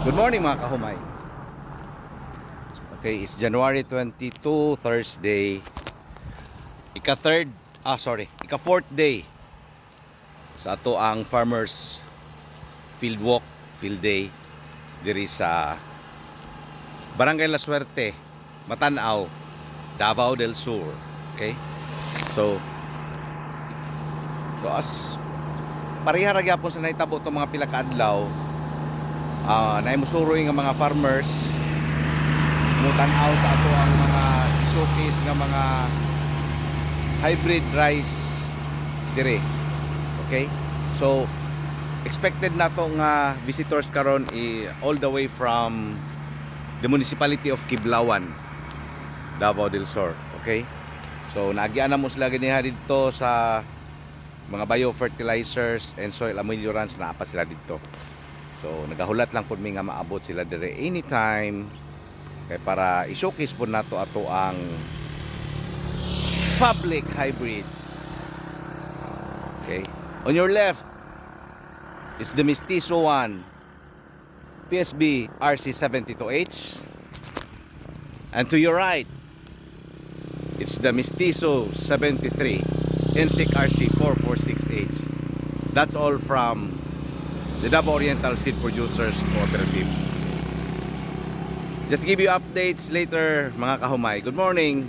Good morning mga kahumay. Okay, it's January 22, Thursday. Ika-4th day sa ato ang farmers field walk, field day diri sa Barangay La Suerte, Matanaw, Davao del Sur. Okay? So as pareha ra gyapon sa nahitabo itong mga pila ka adlaw, naimusuroy nga mga farmers mutanaw sa ato ang mga showcase nga mga hybrid rice dire. Okay? So expected na to nga visitors karon all the way from the municipality of Kiblawan, Davao del Sur. Okay? So naagian na mo sila ganiha dito sa mga biofertilizers and soil ameliorants na apat sila dito. So nagahulat lang pud mi nga maabot sila dire anytime kay para i-showcase po nato ato ang public hybrids. Okay? On your left is the Mestizo 1 PSB RC72H, and to your right it's the Mestizo 73 NSIC RC446H. That's all from the Davao Oriental Seed Producers Cooperative. Just give you updates later mga kahumay. Good morning.